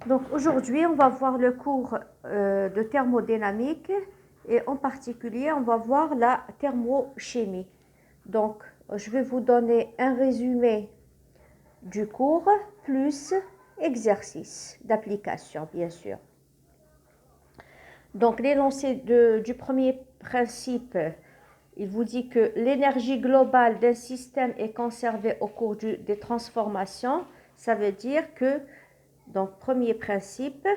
Donc aujourd'hui, on va voir le cours de thermodynamique et en particulier, on va voir la thermochimie. Donc, je vais vous donner un résumé du cours plus exercice d'application, bien sûr. Donc, l'énoncé du premier principe, il vous dit que l'énergie globale d'un système est conservée au cours des transformations. Ça veut dire que, donc, premier principe,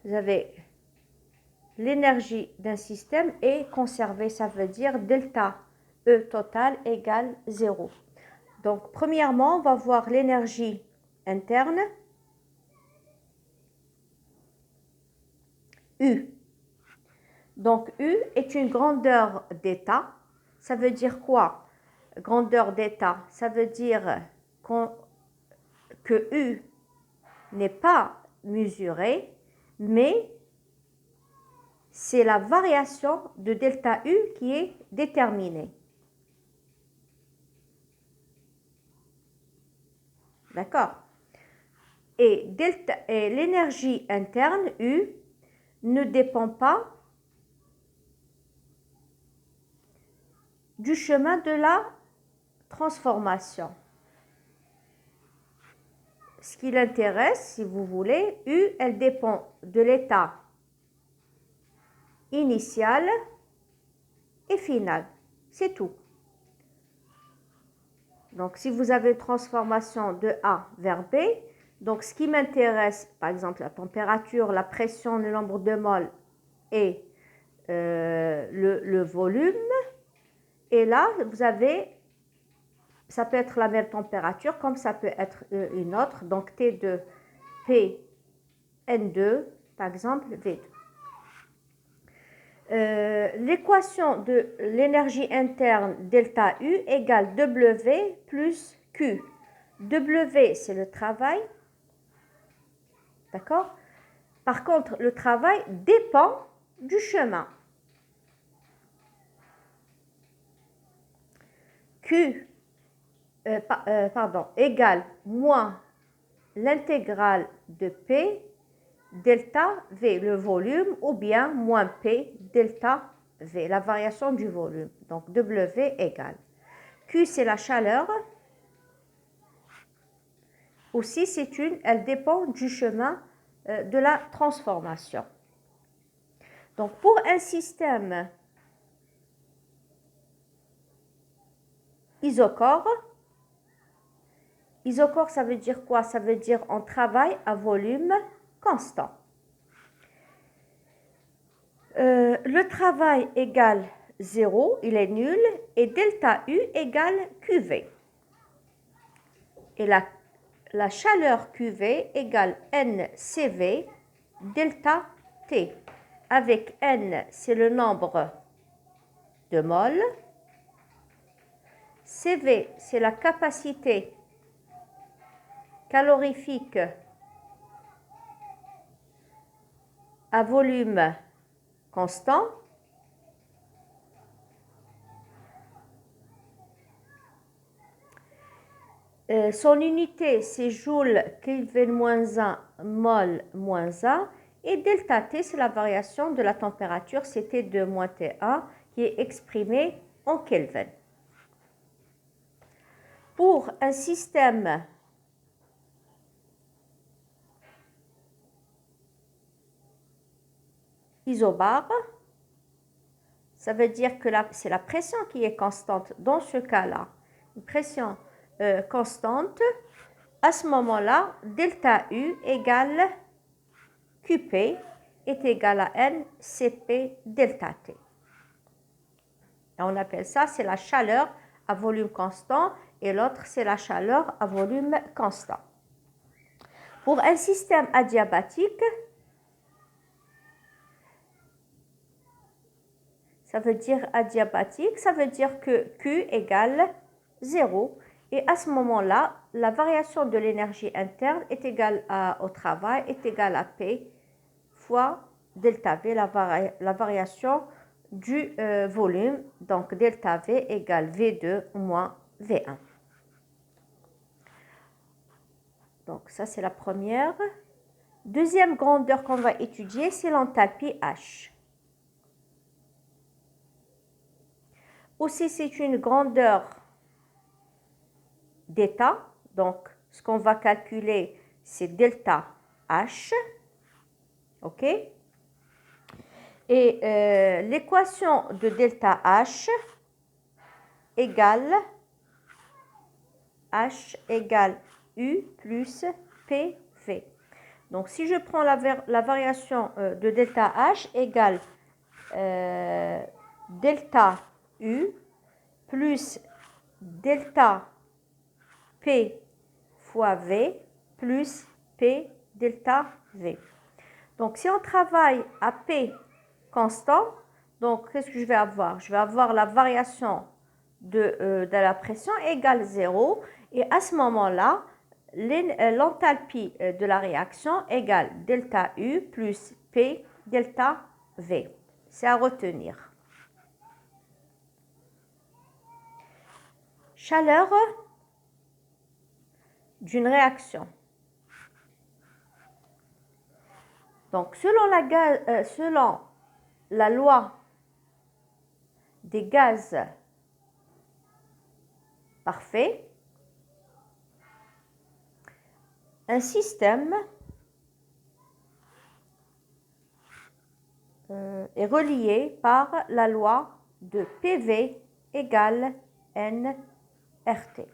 vous avez l'énergie d'un système est conservée, ça veut dire delta E total égale 0. Donc, premièrement, on va voir l'énergie interne, U. Donc, U est une grandeur d'état. Ça veut dire quoi? Grandeur d'état, ça veut dire que U n'est pas mesuré, mais c'est la variation de delta U qui est déterminée. D'accord? Et l'énergie interne, U, ne dépend pas du chemin de la transformation. Ce qui l'intéresse, si vous voulez, U, elle dépend de l'état initial et final. C'est tout. Donc, si vous avez une transformation de A vers B, donc ce qui m'intéresse, par exemple, la température, la pression, le nombre de moles et le volume. Et là, vous avez, ça peut être la même température, comme ça peut être une autre. Donc, T2, P, N2, par exemple, V2. L'équation de l'énergie interne delta U égale W plus Q. W, c'est le travail. D'accord? Par contre, le travail dépend du chemin. Q, égale moins l'intégrale de P delta V, le volume, ou bien moins P delta V, la variation du volume. Donc, W égale. Q, c'est la chaleur. Aussi, elle dépend du chemin de la transformation. Donc, pour un système isochore, ça veut dire quoi? Ça veut dire on travaille à volume constant. Le travail égale 0, il est nul, et delta U égale QV. Et la chaleur QV égale NCV delta T. Avec N, c'est le nombre de moles. CV, c'est la capacité calorifique à volume constant. Son unité, c'est joule Kelvin moins 1, mol moins 1. Et delta T, c'est la variation de la température, c'est T2 moins T1, qui est exprimée en Kelvin. Pour un système isobare, ça veut dire que c'est la pression qui est constante dans ce cas-là. Une pression constante, à ce moment-là, delta U égale QP est égal à NCP delta T. Et on appelle ça, c'est la chaleur à volume constant et l'autre, c'est la chaleur à volume constant. Pour un système adiabatique, ça veut dire adiabatique, ça veut dire que Q égale 0. Et à ce moment-là, la variation de l'énergie interne est égale au travail, est égale à P fois delta V, la variation du volume. Donc, delta V égale V2 moins V1. Donc, ça, c'est la première. Deuxième grandeur qu'on va étudier, c'est l'enthalpie H. Aussi, c'est une grandeur d'état. Donc, ce qu'on va calculer, c'est delta H. OK? Et l'équation de delta H égale U plus PV. Donc, si je prends la variation de delta H égale delta U plus delta P fois V plus P delta V. Donc, si on travaille à P constant, donc qu'est-ce que je vais avoir? Je vais avoir la variation de la pression égale 0. Et à ce moment-là, l'enthalpie de la réaction égale delta U plus P delta V. C'est à retenir. Chaleur d'une réaction. Donc, selon la loi des gaz parfaits, un système est relié par la loi de PV égale nRT.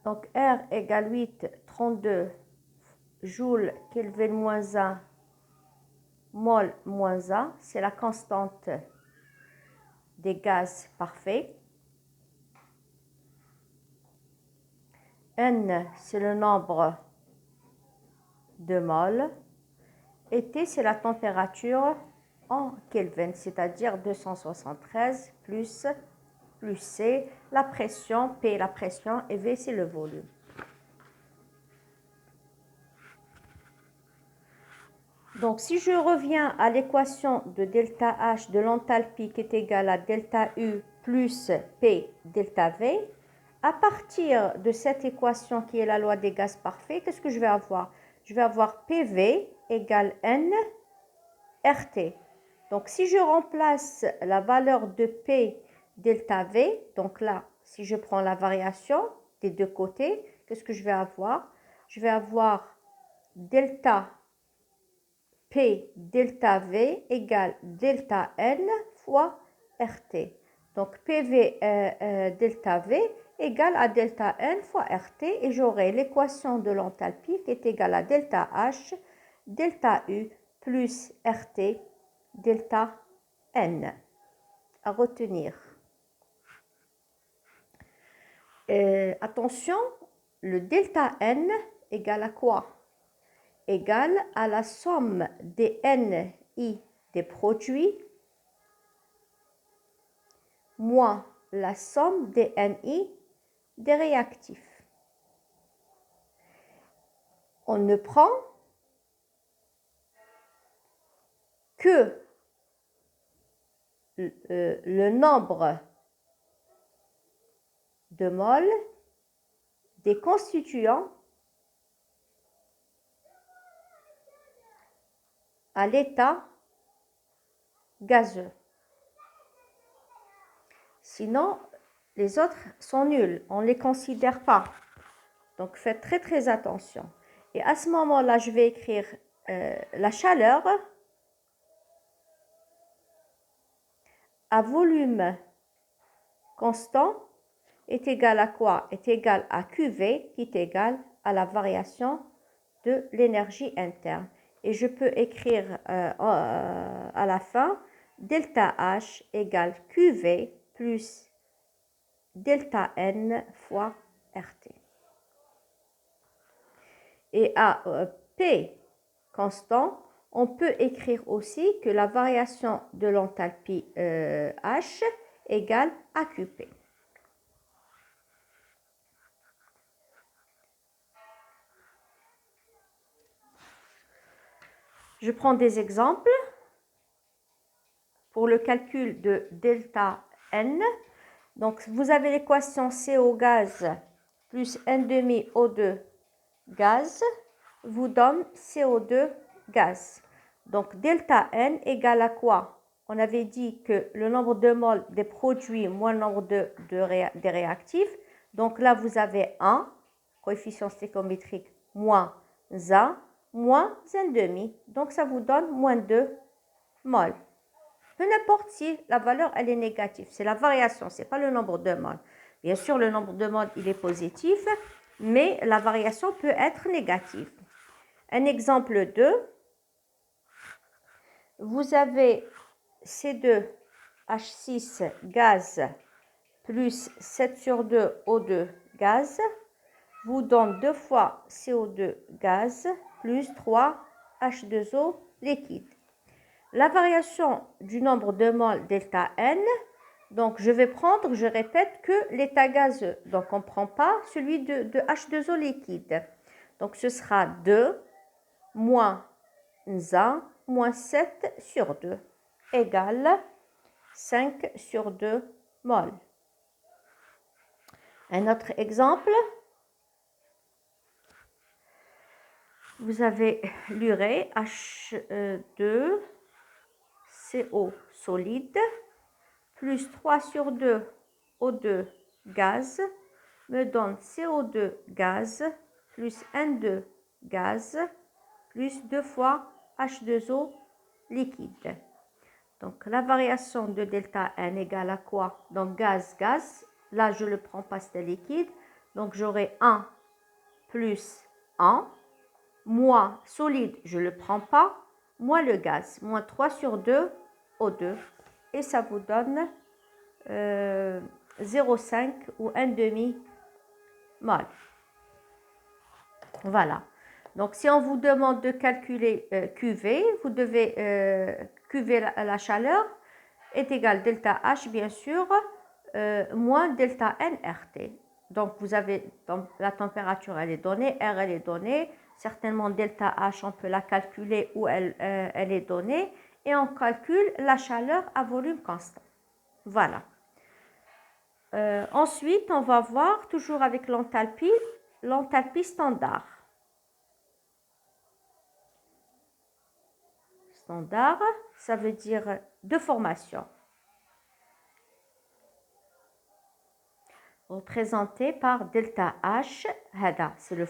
Donc, R égale 8,32 joules Kelvin moins 1, mol moins 1, c'est la constante des gaz parfaits. N, c'est le nombre de moles. Et T, c'est la température en Kelvin, c'est-à-dire 273 plus C, la pression, P, la pression, et V, c'est le volume. Donc, si je reviens à l'équation de delta H de l'enthalpie qui est égale à delta U plus P delta V, à partir de cette équation qui est la loi des gaz parfaits, qu'est-ce que je vais avoir? Je vais avoir PV égale N RT. Donc, si je remplace la valeur de P delta V, donc là, si je prends la variation des deux côtés, qu'est-ce que je vais avoir? Je vais avoir delta P delta V égale delta N fois RT. Donc, PV delta V égale à delta N fois RT et j'aurai l'équation de l'enthalpie qui est égale à delta H, delta U plus RT delta N. À retenir. Attention, le delta N égale à quoi? Égale à la somme des NI des produits moins la somme des NI des réactifs. On ne prend que le nombre de moles des constituants à l'état gazeux. Sinon, les autres sont nuls, on ne les considère pas. Donc, faites très très attention. Et à ce moment-là, je vais écrire la chaleur à volume constant est égal à quoi? Est égal à QV qui est égal à la variation de l'énergie interne. Et je peux écrire à la fin delta H égale QV plus delta N fois RT. Et à P constant, on peut écrire aussi que la variation de l'enthalpie H égale à QP. Je prends des exemples. pour le calcul de delta N. Donc, vous avez l'équation CO gaz plus N demi O2 gaz vous donne CO2 gaz. Donc, delta N égale à quoi? On avait dit que le nombre de moles des produits moins le nombre des réactifs. Donc là, vous avez 1, coefficient stéchiométrique, moins 1, moins 1,5. Donc, ça vous donne moins 2 moles. Peu n'importe si la valeur, elle est négative. C'est la variation, ce n'est pas le nombre de moles. Bien sûr, le nombre de moles, il est positif, mais la variation peut être négative. Un exemple 2, vous avez C2H6 gaz plus 7 sur 2 O2 gaz vous donne 2 fois CO2 gaz plus 3 H2O liquide. La variation du nombre de moles delta N, donc je vais prendre, je répète, que l'état gazeux. Donc on ne prend pas celui de H2O liquide. Donc ce sera 2 moins 1 moins 7 sur 2 égale 5 sur 2 moles. Un autre exemple, vous avez l'urée H2CO solide plus 3 sur 2 O2 gaz me donne CO2 gaz plus N2 gaz plus 2 fois H2O liquide. Donc, la variation de delta N égale à quoi? Donc, gaz, gaz. Là, je ne le prends pas, c'est liquide. Donc, j'aurai 1 plus 1, moins solide, je ne le prends pas, moins le gaz, moins 3 sur 2, O2. Et ça vous donne 0,5 ou 1,5 mol. Voilà. Donc, si on vous demande de calculer QV, vous devez QV la chaleur est égal delta H, bien sûr, moins delta N RT. Donc, vous avez la température, elle est donnée, R, elle est donnée. Certainement, delta H, on peut la calculer où elle est donnée. Et on calcule la chaleur à volume constant. Voilà. Ensuite, on va voir, toujours avec l'enthalpie standard. Standard, ça veut dire de formation. Représenté par delta H, c'est le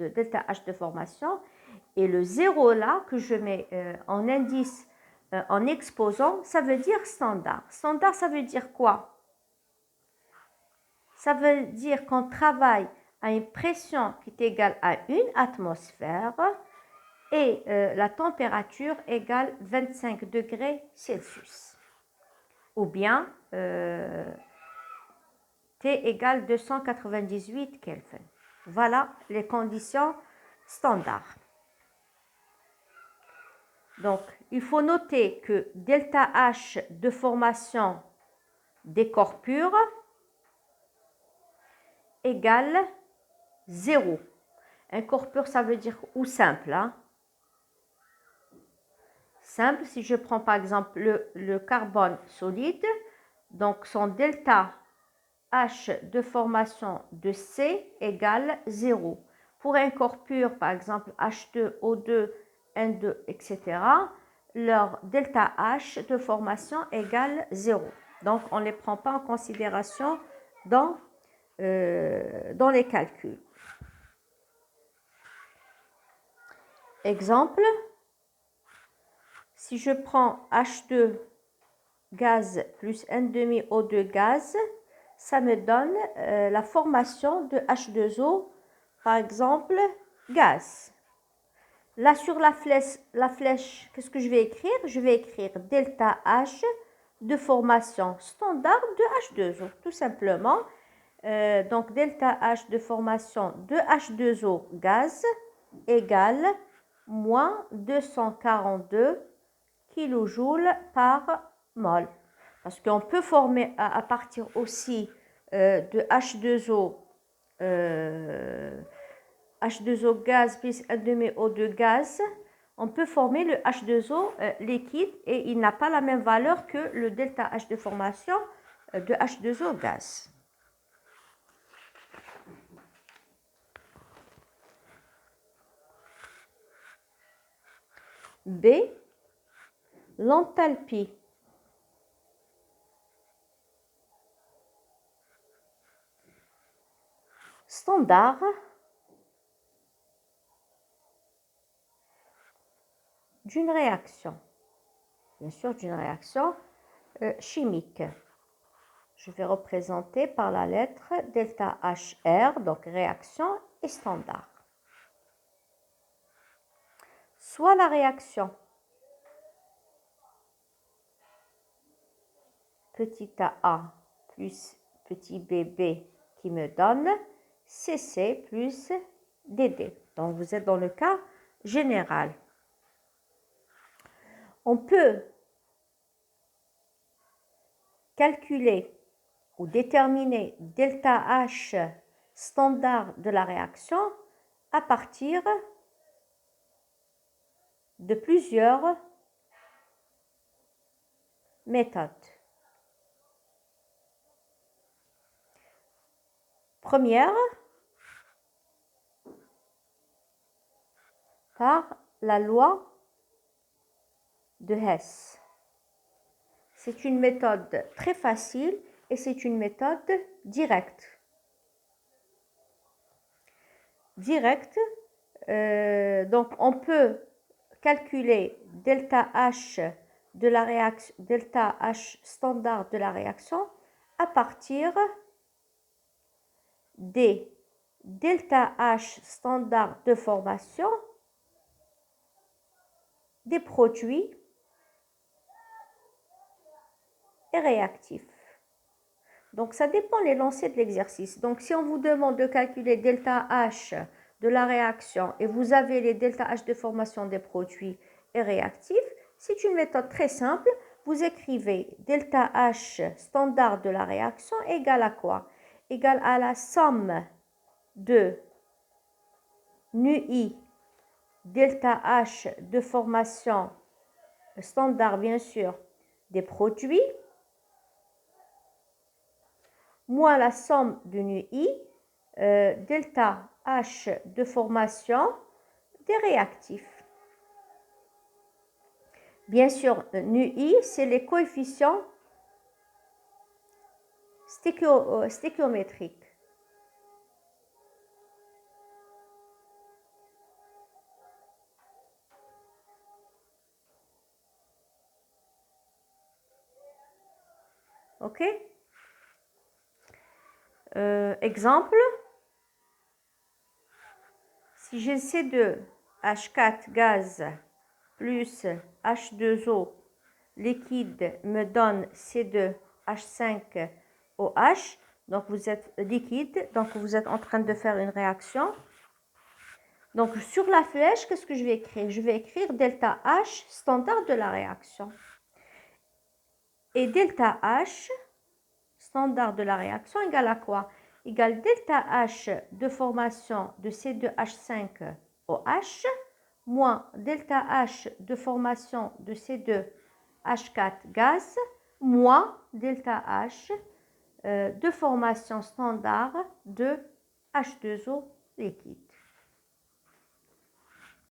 delta H de formation, et le 0 là que je mets en indice en exposant, ça veut dire standard. Standard, ça veut dire quoi? Ça veut dire qu'on travaille à une pression qui est égale à 1 atmosphère et la température égale 25 degrés Celsius. Ou bien T égale 298 Kelvin. Voilà les conditions standards. Donc, il faut noter que delta H de formation des corps purs égale 0. Un corps pur, ça veut dire ou simple. Hein? Simple, si je prends par exemple le carbone solide, donc son delta H de formation de C égale 0. Pour un corps pur, par exemple H2, O2, N2, etc., leur delta H de formation égale 0. Donc, on ne les prend pas en considération dans les calculs. Exemple, si je prends H2 gaz plus N2 O2 gaz, ça me donne la formation de H2O, par exemple, gaz. Là, sur la flèche, qu'est-ce que je vais écrire? Je vais écrire delta H de formation standard de H2O, tout simplement. Donc, delta H de formation de H2O gaz égale moins 242 kJ par mol. Parce qu'on peut former à partir aussi de H2O, H2O gaz plus N2O2 gaz, on peut former le H2O liquide et il n'a pas la même valeur que le delta H de formation de H2O gaz. B, l'enthalpie standard d'une réaction, bien sûr d'une réaction chimique. Je vais représenter par la lettre delta HR, donc réaction et standard. Soit la réaction petit a plus petit bb qui me donne cc plus dd. Donc vous êtes dans le cas général. On peut calculer ou déterminer delta H standard de la réaction à partir de plusieurs méthodes. Première, par la loi de Hess. C'est une méthode très facile et c'est une méthode directe. Directe, donc on peut calculer delta H de la réaction, delta H standard de la réaction à partir des delta H standard de formation des produits et réactifs. Donc ça dépend les lancers de l'exercice. Donc si on vous demande de calculer delta H de la réaction et vous avez les delta H de formation des produits et réactifs, c'est une méthode très simple. Vous écrivez delta H standard de la réaction égale à quoi? Égale à la somme de NUI delta H de formation standard bien sûr des produits moins la somme de NUI delta H de formation des réactifs. Bien sûr, NUI, c'est les coefficients stéchiométriques. OK? Exemple, si j'ai C2 H4 gaz plus H2O liquide me donne C2 H5 OH, donc vous êtes liquide, donc vous êtes en train de faire une réaction. Donc sur la flèche, qu'est-ce que je vais écrire? Je vais écrire delta H standard de la réaction. Et delta H standard de la réaction égale à quoi? Égale delta H de formation de C2H5OH moins delta H de formation de C2H4 gaz moins delta H de formation standard de H2O liquide.